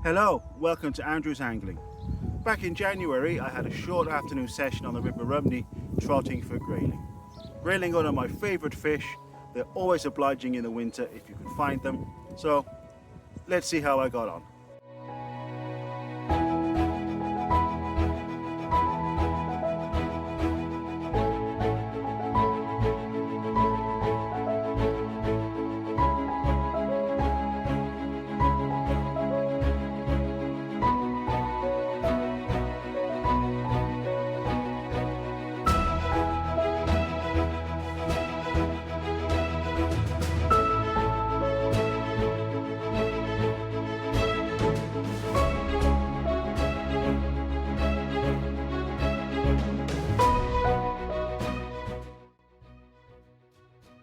Hello, welcome to Andrew's Angling. Back in January, I had a short afternoon session on the River Rhymney trotting for grayling. Grayling are one of my favourite fish. They're always obliging in the winter if you can find them. So let's see how I got on.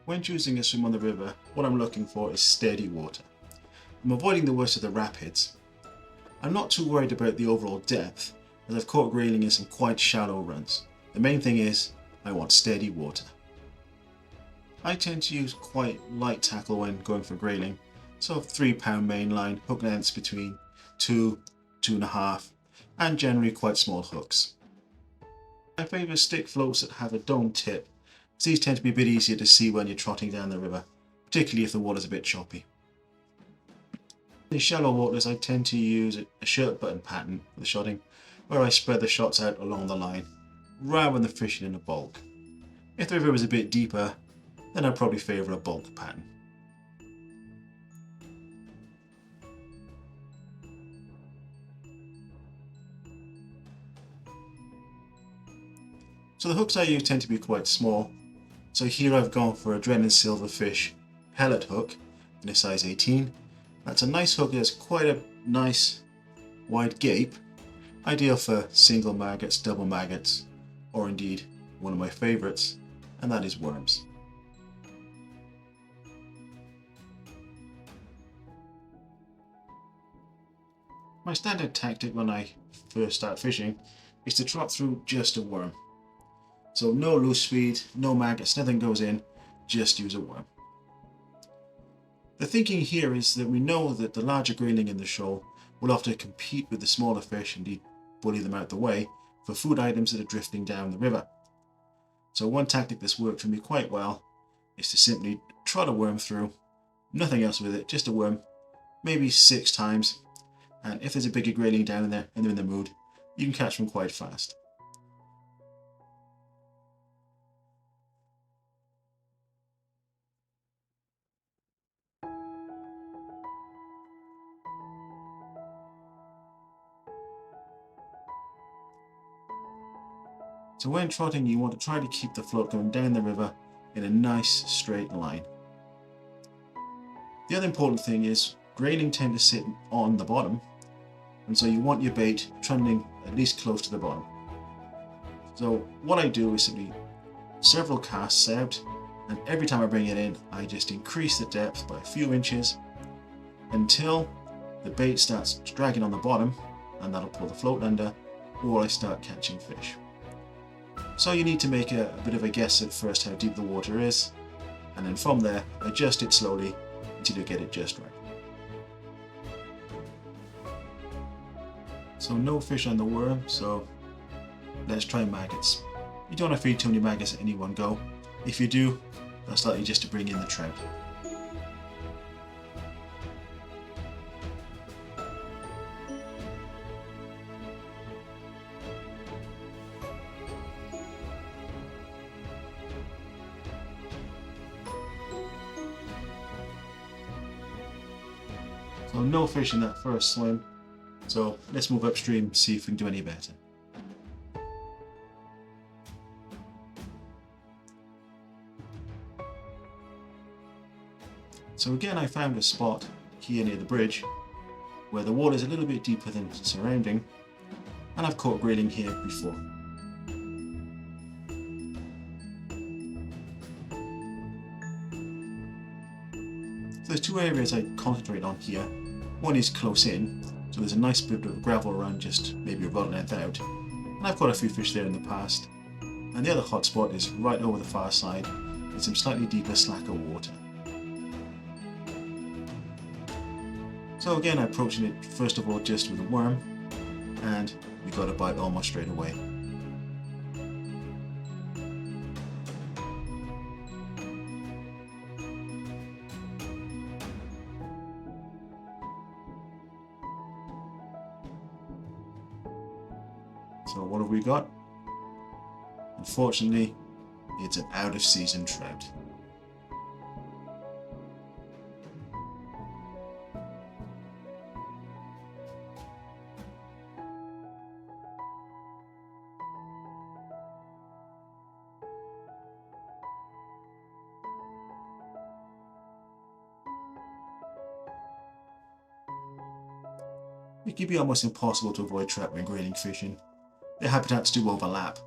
When choosing a swim on the river, what I'm looking for is steady water. I'm avoiding the worst of the rapids. I'm not too worried about the overall depth, as I've caught grayling in some quite shallow runs. The main thing is, I want steady water. I tend to use quite light tackle when going for grayling, so 3-pound main line, hook lengths between 2, 2.5, and generally quite small hooks. I favour stick floats that have a dome tip, as these tend to be a bit easier to see when you're trotting down the river, particularly if the water's a bit choppy. In shallow waters I tend to use a shirt button pattern for the shotting, where I spread the shots out along the line, rather than fishing in a bulk. If the river was a bit deeper, then I'd probably favour a bulk pattern. So the hooks I use tend to be quite small, so here I've gone for a Drennan Silverfish pellet hook in a size 18. That's a nice hook that has quite a nice wide gape, ideal for single maggots, double maggots, or indeed one of my favourites, and that is worms. My standard tactic when I first start fishing is to trot through just a worm. So no loose feed, no maggots, nothing goes in, just use a worm. The thinking here is that we know that the larger grayling in the shoal will often compete with the smaller fish, indeed bully them out the way, for food items that are drifting down the river. So one tactic that's worked for me quite well is to simply trot a worm through, nothing else with it, just a worm, maybe 6 times, and if there's a bigger grayling down in there and they're in the mood, you can catch them quite fast. So when trotting, you want to try to keep the float going down the river in a nice straight line. The other important thing is grayling tend to sit on the bottom, and so you want your bait trundling at least close to the bottom. So what I do is simply several casts out, and every time I bring it in, I just increase the depth by a few inches until the bait starts dragging on the bottom, and that'll pull the float under, or I start catching fish. So you need to make a bit of a guess at first how deep the water is, and then from there adjust it slowly until you get it just right. So no fish on the worm, so let's try maggots. You don't want to feed too many maggots at any one go. If you do, that's likely just to bring in the trout. So no fish in that first swim, so let's move upstream, see if we can do any better. So again I found a spot here near the bridge where the water is a little bit deeper than surrounding, and I've caught grayling here before. So there's 2 areas I concentrate on here. One is close in, so there's a nice bit of gravel around just maybe a rod length out, and I've caught a few fish there in the past. And the other hot spot is right over the far side in some slightly deeper, slacker water. So again, approaching it first of all just with a worm, and we got a bite almost straight away. So what have we got? Unfortunately, it's an out of season trout. It can be almost impossible to avoid trout when grayling fishing. Their habitats do overlap.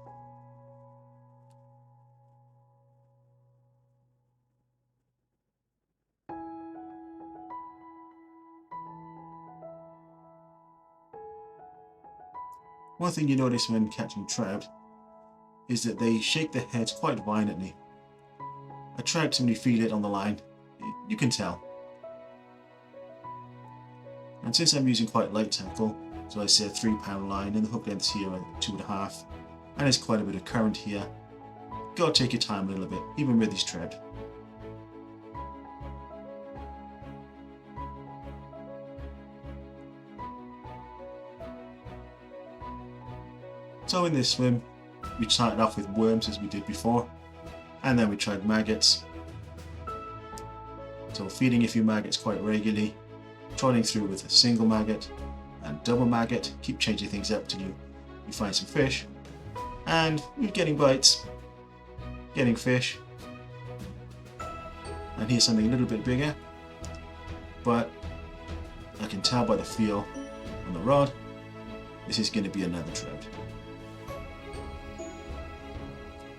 One thing you notice when catching trout is that they shake their heads quite violently. A trout, when you feel it on the line, you can tell. And since I'm using quite light tackle, so I say a 3-pound line, and the hook length's here at 2.5, and there's quite a bit of current here, gotta take your time a little bit, even with these trout. So in this swim, we started off with worms as we did before, and then we tried maggots. So feeding a few maggots quite regularly, trolling through with a single maggot and double maggot, keep changing things up till you find some fish, and we're getting bites, getting fish, and here's something a little bit bigger, but I can tell by the feel on the rod, this is going to be another trout.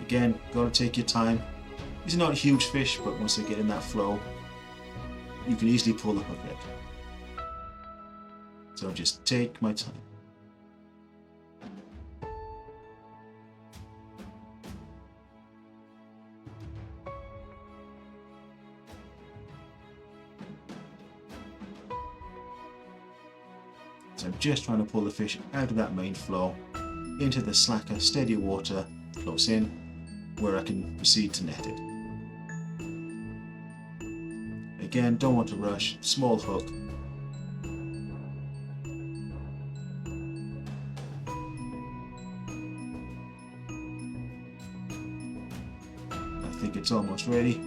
Again, gotta take your time. These are not huge fish, but once they get in that flow, you can easily pull the hook out. So just take my time. So I'm just trying to pull the fish out of that main flow into the slacker, steadier water close in, where I can proceed to net it. Again, don't want to rush, small hook. I think it's almost ready.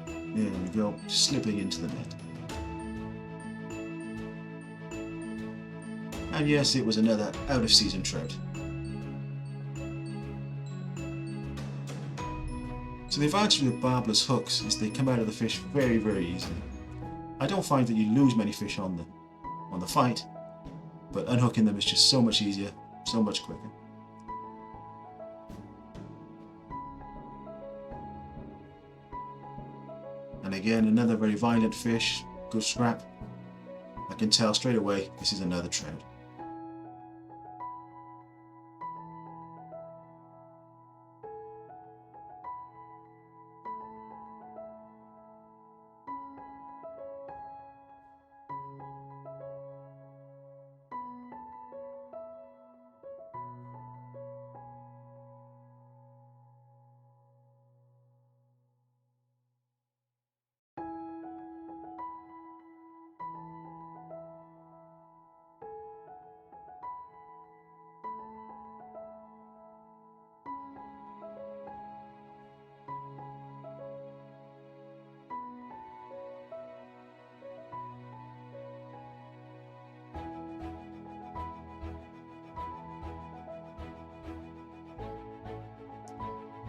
There we go, slipping into the net. And yes, it was another out of season trout. So the advantage with barbless hooks is they come out of the fish very, very easily. I don't find that you lose many fish on the fight, but unhooking them is just so much easier, so much quicker. And again, another very violent fish, good scrap. I can tell straight away this is another trout.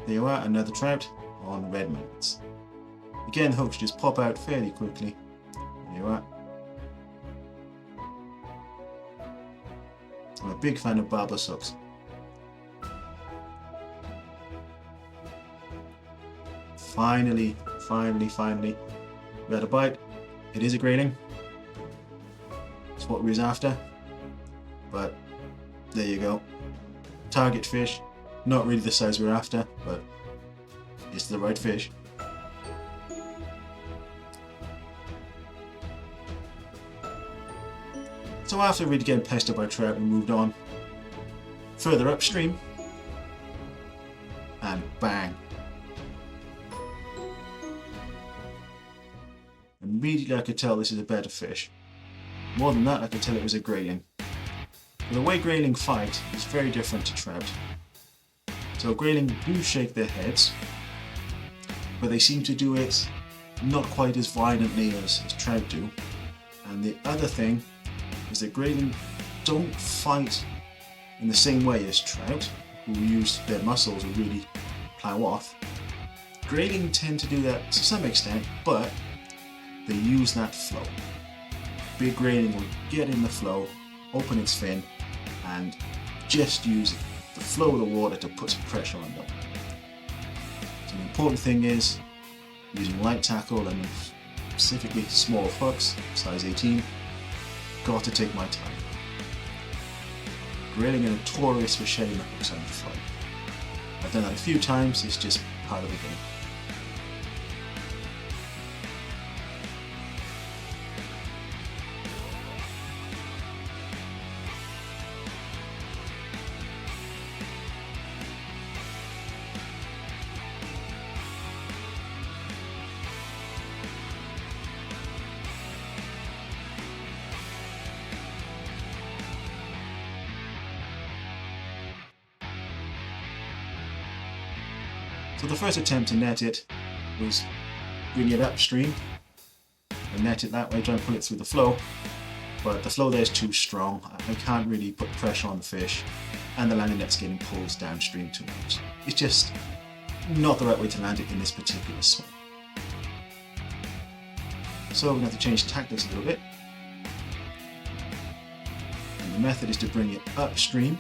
There you are, another trout on red maggots. Again, the hooks just pop out fairly quickly. There you are. I'm a big fan of barbless hooks. Finally, we had a bite. It is a grayling. It's what we was after. But there you go. Target fish. Not really the size we're after, but it's the right fish. So after really getting pestered by trout, we moved on further upstream, and bang. Immediately I could tell this is a better fish. More than that, I could tell it was a grayling. But the way grayling fight is very different to trout. So grayling do shake their heads, but they seem to do it not quite as violently as trout do. And the other thing is that grayling don't fight in the same way as trout, who use their muscles to really plow off. Grayling tend to do that to some extent, but they use that flow. Big grayling will get in the flow, open its fin, and just use the flow of the water to put some pressure on them. So the important thing is using light tackle and specifically small hooks, size 18, got to take my time. Grayling are notorious for shedding the hooks on the fly. I've done that a few times, it's just part of the game. So the first attempt to net it was bring it upstream and net it that way, try and pull it through the flow, but the flow there is too strong. I can't really put pressure on the fish, and the landing net's getting pulled downstream too much. It's just not the right way to land it in this particular swim. So we're going to have to change tactics a little bit, and the method is to bring it upstream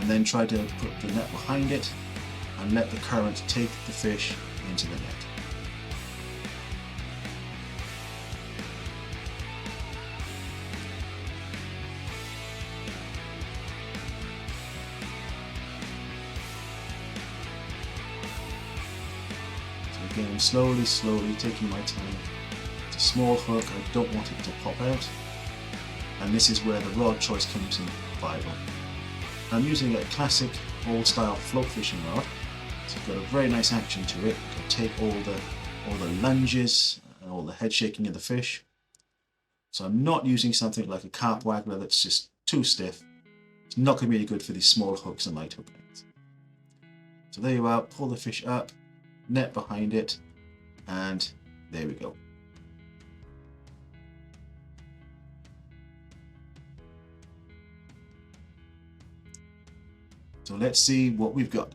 and then try to put the net behind it and let the current take the fish into the net. So again, slowly taking my time. It's a small hook, I don't want it to pop out. And this is where the rod choice comes in vital. I'm using a classic old style float fishing rod. So it's got a very nice action to it. You can take all the lunges and all the head shaking of the fish. So I'm not using something like a carp waggler that's just too stiff. It's not going to be any good for these small hooks and light hook lengths. So there you are, pull the fish up, net behind it, and there we go. So let's see what we've got.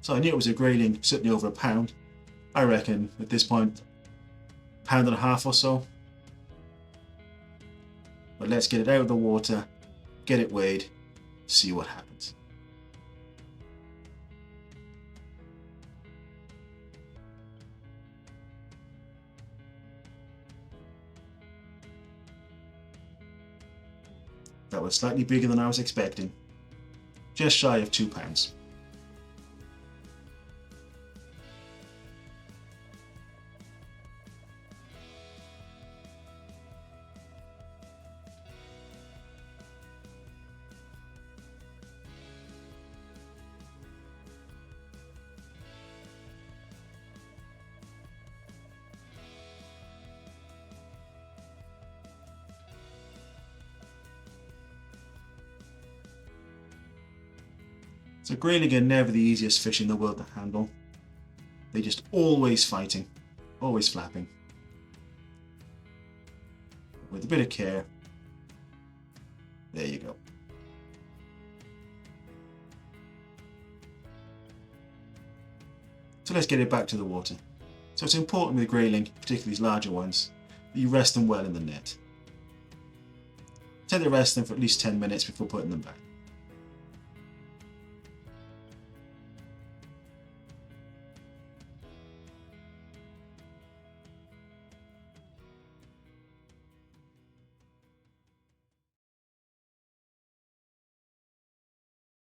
So I knew it was a grayling, certainly over a pound. I reckon at this point, £1.5 pounds or so. But let's get it out of the water, get it weighed, see what happens. That was slightly bigger than I was expecting. Just shy of 2 pounds. So grayling are never the easiest fish in the world to handle. They're just always fighting, always flapping. With a bit of care, there you go. So let's get it back to the water. So it's important with grayling, particularly these larger ones, that you rest them well in the net. Tend to rest them for at least 10 minutes before putting them back.